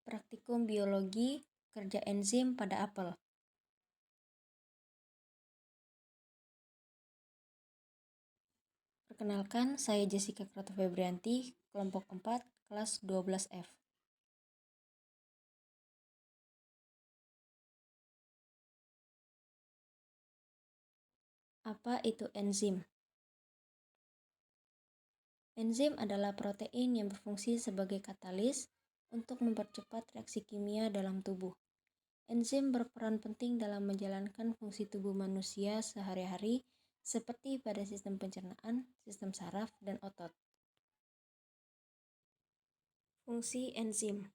Praktikum biologi kerja enzim pada apel. Perkenalkan, saya Jessica Krotofebrianti, kelompok 4, kelas 12F. Apa itu enzim? Enzim adalah protein yang berfungsi sebagai katalis untuk mempercepat reaksi kimia dalam tubuh. Enzim berperan penting dalam menjalankan fungsi tubuh manusia sehari-hari seperti pada sistem pencernaan, sistem saraf, dan otot. Fungsi enzim.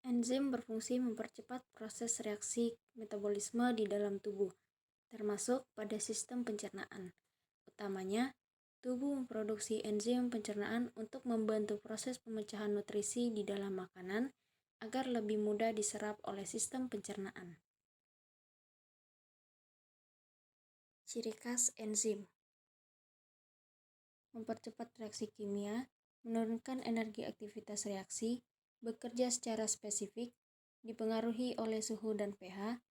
Enzim berfungsi mempercepat proses reaksi metabolisme di dalam tubuh, termasuk pada sistem pencernaan. Utamanya, tubuh memproduksi enzim pencernaan untuk membantu proses pemecahan nutrisi di dalam makanan agar lebih mudah diserap oleh sistem pencernaan. Ciri khas enzim: mempercepat reaksi kimia, menurunkan energi aktivitas reaksi, bekerja secara spesifik, dipengaruhi oleh suhu dan pH,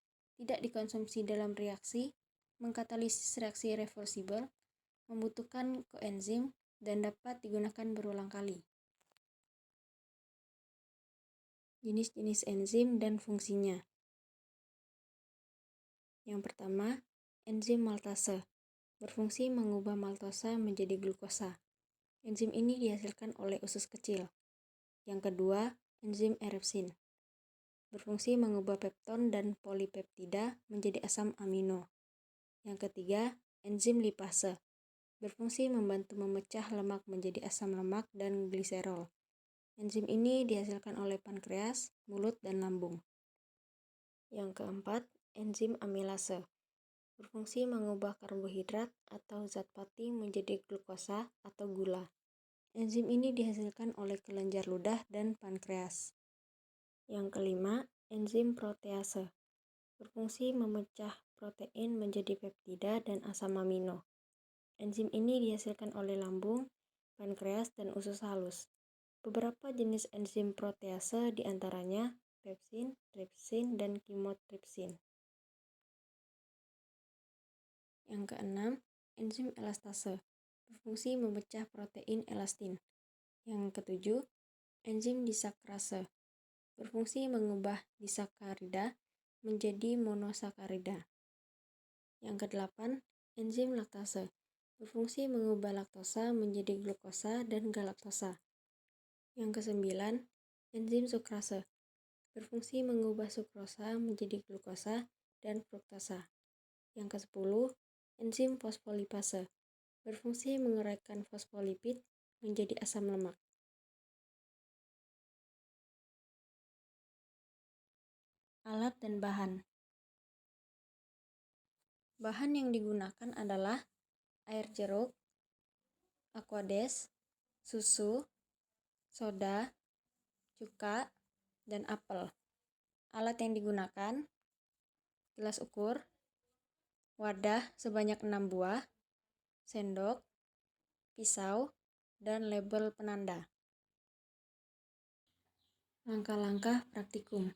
tidak dikonsumsi dalam reaksi, mengkatalisis reaksi reversibel, membutuhkan koenzim, dan dapat digunakan berulang kali. Jenis-jenis enzim dan fungsinya. Yang pertama, enzim maltase. Berfungsi mengubah maltosa menjadi glukosa. Enzim ini dihasilkan oleh usus kecil. Yang kedua, enzim erepsin. Berfungsi mengubah pepton dan polipeptida menjadi asam amino. Yang ketiga, enzim lipase. Berfungsi membantu memecah lemak menjadi asam lemak dan gliserol. Enzim ini dihasilkan oleh pankreas, mulut, dan lambung. Yang keempat, enzim amilase. Berfungsi mengubah karbohidrat atau zat pati menjadi glukosa atau gula. Enzim ini dihasilkan oleh kelenjar ludah dan pankreas. Yang kelima, enzim protease. Berfungsi memecah protein menjadi peptida dan asam amino. Enzim ini dihasilkan oleh lambung, pankreas, dan usus halus. Beberapa jenis enzim protease diantaranya pepsin, tripsin, dan kimotripsin. Yang keenam, enzim elastase. Berfungsi memecah protein elastin. Yang ketujuh, enzim disakrase. Berfungsi mengubah disakarida menjadi monosakarida. Yang kedelapan, enzim laktase. Berfungsi mengubah laktosa menjadi glukosa dan galaktosa. Yang kesembilan, enzim sukrase. Berfungsi mengubah sukrosa menjadi glukosa dan fruktosa. Yang kesepuluh, enzim fosfolipase. Berfungsi menguraikan fosfolipid menjadi asam lemak. Alat dan bahan. Bahan yang digunakan adalah air jeruk, aquades, susu, soda, cuka, dan apel. Alat yang digunakan: gelas ukur, wadah sebanyak 6 buah, sendok, pisau, dan label penanda. Langkah-langkah praktikum.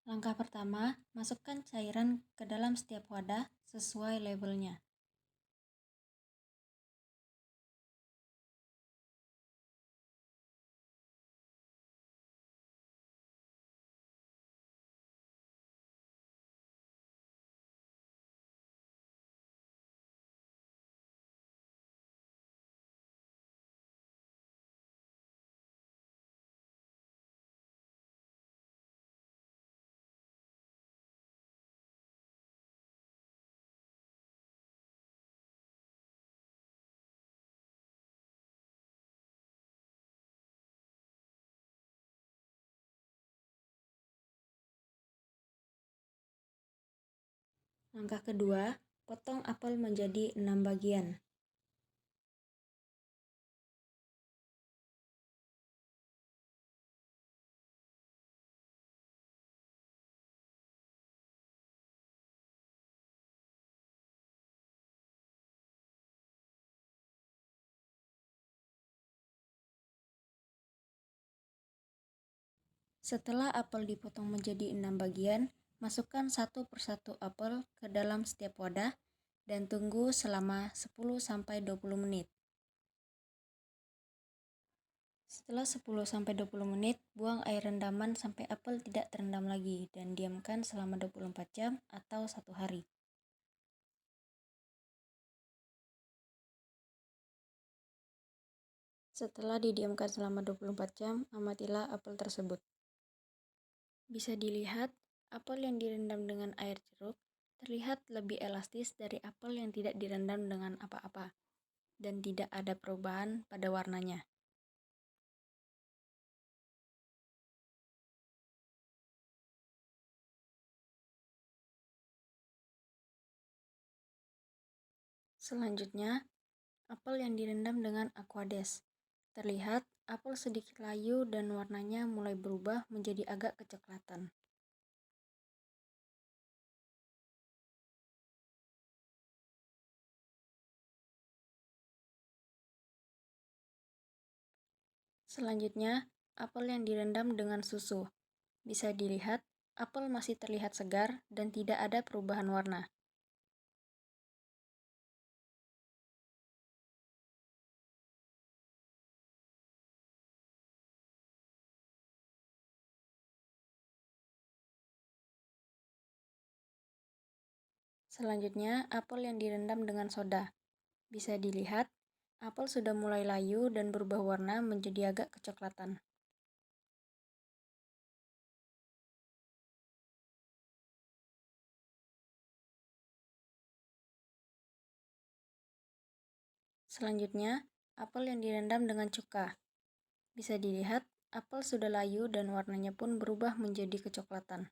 Langkah pertama, masukkan cairan ke dalam setiap wadah sesuai labelnya. Langkah kedua, potong apel menjadi 6 bagian. Setelah apel dipotong menjadi 6 bagian, masukkan satu persatu apel ke dalam setiap wadah dan tunggu selama 10-20 menit. Setelah 10-20 menit, buang air rendaman sampai apel tidak terendam lagi dan diamkan selama 24 jam atau 1 hari. Setelah didiamkan selama 24 jam, amatilah apel tersebut. Bisa dilihat, apel yang direndam dengan air jeruk terlihat lebih elastis dari apel yang tidak direndam dengan apa-apa, dan tidak ada perubahan pada warnanya. Selanjutnya, apel yang direndam dengan aquades. Terlihat apel sedikit layu dan warnanya mulai berubah menjadi agak kecoklatan. Selanjutnya, apel yang direndam dengan susu. Bisa dilihat, apel masih terlihat segar dan tidak ada perubahan warna. Selanjutnya, apel yang direndam dengan soda. Bisa dilihat, apel sudah mulai layu dan berubah warna menjadi agak kecoklatan. Selanjutnya, apel yang direndam dengan cuka. Bisa dilihat, apel sudah layu dan warnanya pun berubah menjadi kecoklatan.